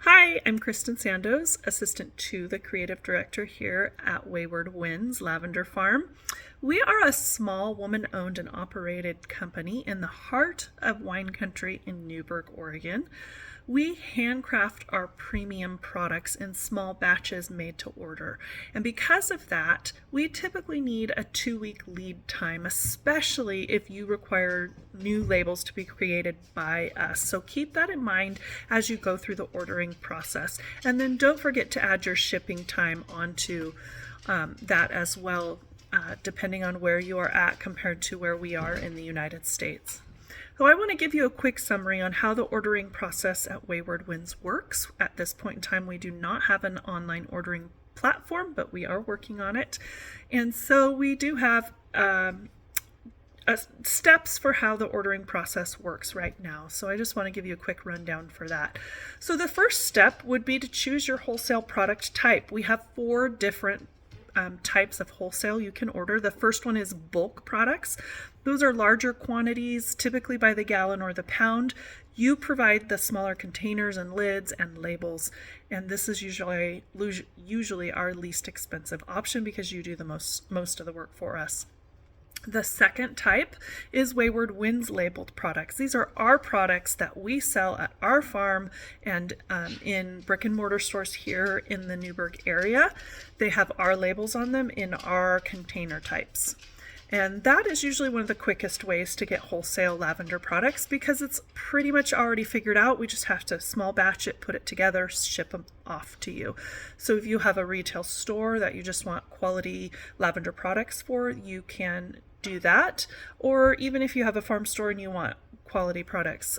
Hi, I'm Kristen Sandoz, assistant to the creative director here at Wayward Lavender Farm. We are a small woman-owned and operated company in the heart of wine country in Newberg, Oregon. We handcraft our premium products in small batches made to order. And because of that, we typically need a 2-week lead time, especially if you require new labels to be created by us. So keep that in mind as you go through the ordering process. And then don't forget to add your shipping time onto that as well, depending on where you are at compared to where we are in the United States. So I want to give you a quick summary on how the ordering process at Wayward Winds works. At this point in time, we do not have an online ordering platform, but we are working on it. And so we do have steps for how the ordering process works right now. So I just want to give you a quick rundown for that. So the first step would be to choose your wholesale product type. We have 4 different types of wholesale you can order. The first one is bulk products. Those are larger quantities, typically by the gallon or the pound. You provide the smaller containers and lids and labels, and this is usually our least expensive option because you do the most of the work for us. The second type is Wayward Winds labeled products. These are our products that we sell at our farm and in brick and mortar stores here in the Newberg area. They have our labels on them in our container types. And that is usually one of the quickest ways to get wholesale lavender products because it's pretty much already figured out. We just have to small batch it, put it together, ship them off to you. So if you have a retail store that you just want quality lavender products for, you can do that. Or even if you have a farm store and you want quality products,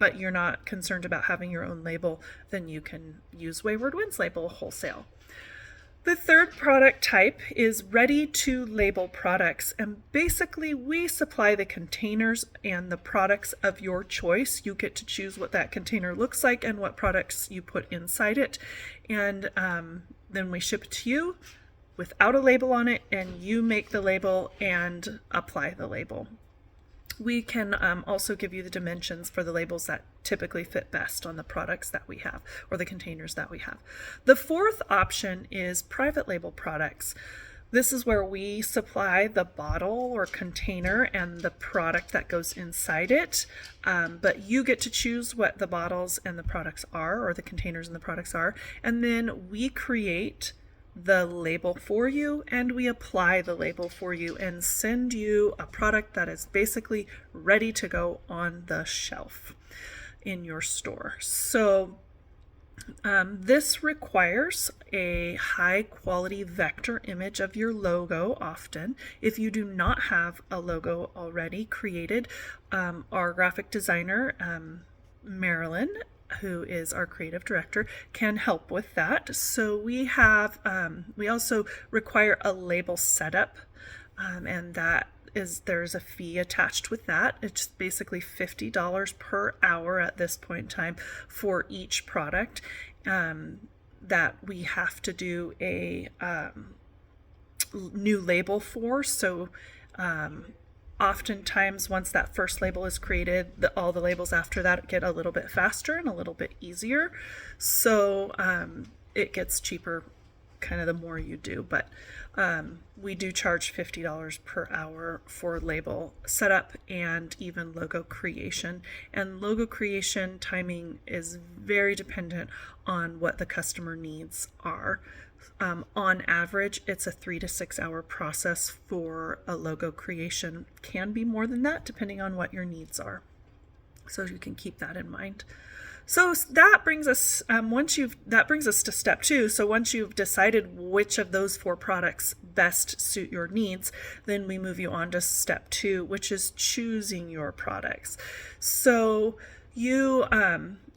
but you're not concerned about having your own label, then you can use Wayward Winds label wholesale. The third product type is ready to label products, and basically we supply the containers and the products of your choice. You get to choose what that container looks like and what products you put inside it, and then we ship it to you without a label on it, and you make the label and apply the label. We can also give you the dimensions for the labels that typically fit best on the products that we have or the containers that we have. The fourth option is private label products. This is where we supply the bottle or container and the product that goes inside it, but you get to choose what the bottles and the products are, or the containers and the products are, and then we create the label for you and we apply the label for you and send you a product that is basically ready to go on the shelf in your store. So this requires a high quality vector image of your logo often. If you do not have a logo already created, our graphic designer, Marilyn, who is our creative director, can help with that. So we also require a label setup, and there's a fee attached with that. It's basically $50 per hour at this point in time for each product that we have to do a new label for. So oftentimes, once that first label is created, all the labels after that get a little bit faster and a little bit easier. So it gets cheaper kind of the more you do. But we do charge $50 per hour for label setup and even logo creation. And logo creation timing is very dependent on what the customer needs are. On average, it's a 3 to 6 hour process for a logo creation. Can be more than that depending on what your needs are. So you can keep that in mind. So that brings us to step 2. So once you've decided which of those 4 products best suit your needs, then we move you on to step 2, which is choosing your products. So you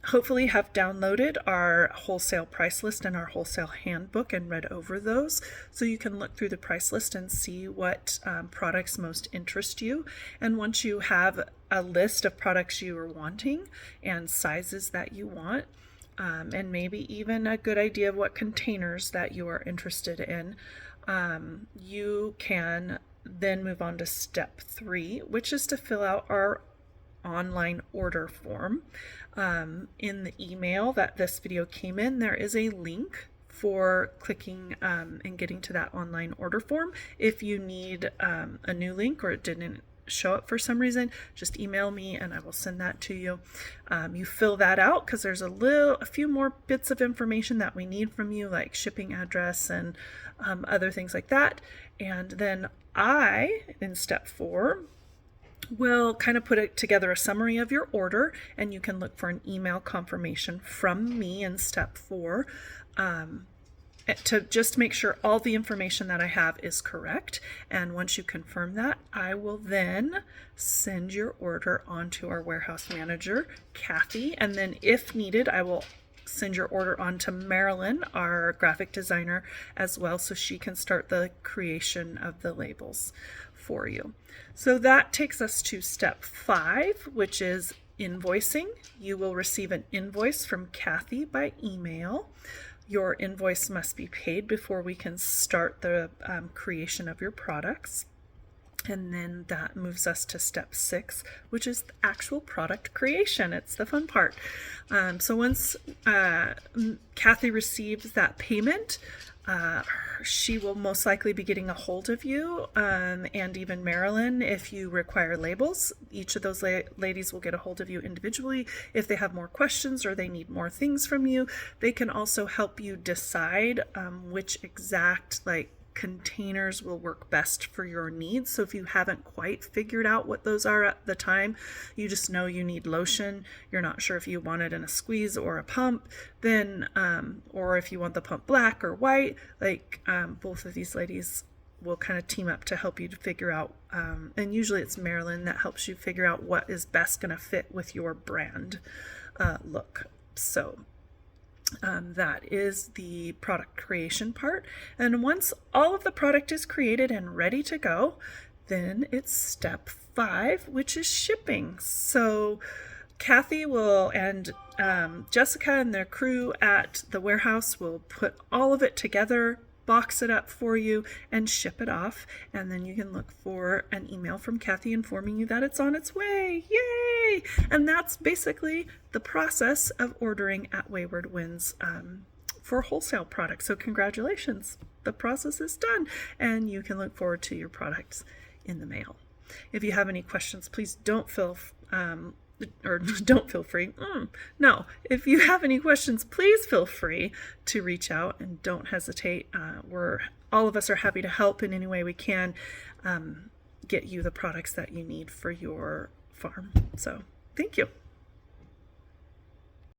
hopefully have downloaded our wholesale price list and our wholesale handbook and read over those, so you can look through the price list and see what products most interest you. And once you have a list of products you are wanting and sizes that you want, and maybe even a good idea of what containers that you are interested in, you can then move on to step 3, which is to fill out our online order form. In the email that this video came in, there is a link for clicking and getting to that online order form. If you need a new link or it didn't show up for some reason, just email me and I will send that to you. You fill that out because there's a few more bits of information that we need from you, like shipping address and other things like that. And then I, in step 4, will kind of put together a summary of your order, and you can look for an email confirmation from me in step 4 to just make sure all the information that I have is correct. And once you confirm that, I will then send your order on to our warehouse manager, Kathy, and then if needed, I will send your order on to Marilyn, our graphic designer, as well, so she can start the creation of the labels for you. So that takes us to step 5, which is invoicing. You will receive an invoice from Kathy by email. Your invoice must be paid before we can start the creation of your products. And then that moves us to step 6, which is the actual product creation. It's the fun part. So once Kathy receives that payment, she will most likely be getting a hold of you, and even Marilyn if you require labels. Each of those ladies will get a hold of you individually if they have more questions or they need more things from you. They can also help you decide which exact containers will work best for your needs. So if you haven't quite figured out what those are at the time, you just know you need lotion, you're not sure if you want it in a squeeze or a pump, then or if you want the pump black or white, both of these ladies will kind of team up to help you to figure out, and usually it's Marilyn that helps you figure out what is best going to fit with your brand look. So that is the product creation part. And once all of the product is created and ready to go, then it's step 5, which is shipping. So Kathy will and Jessica and their crew at the warehouse will put all of it together, box it up for you, and ship it off. And then you can look for an email from Kathy informing you that it's on its way. Yay! And that's basically the process of ordering at Wayward Winds for wholesale products. So congratulations, the process is done, and you can look forward to your products in the mail. If you have any questions, please don't feel free. No, if you have any questions, please feel free to reach out and don't hesitate. All of us are happy to help in any way we can get you the products that you need for your farm. So thank you.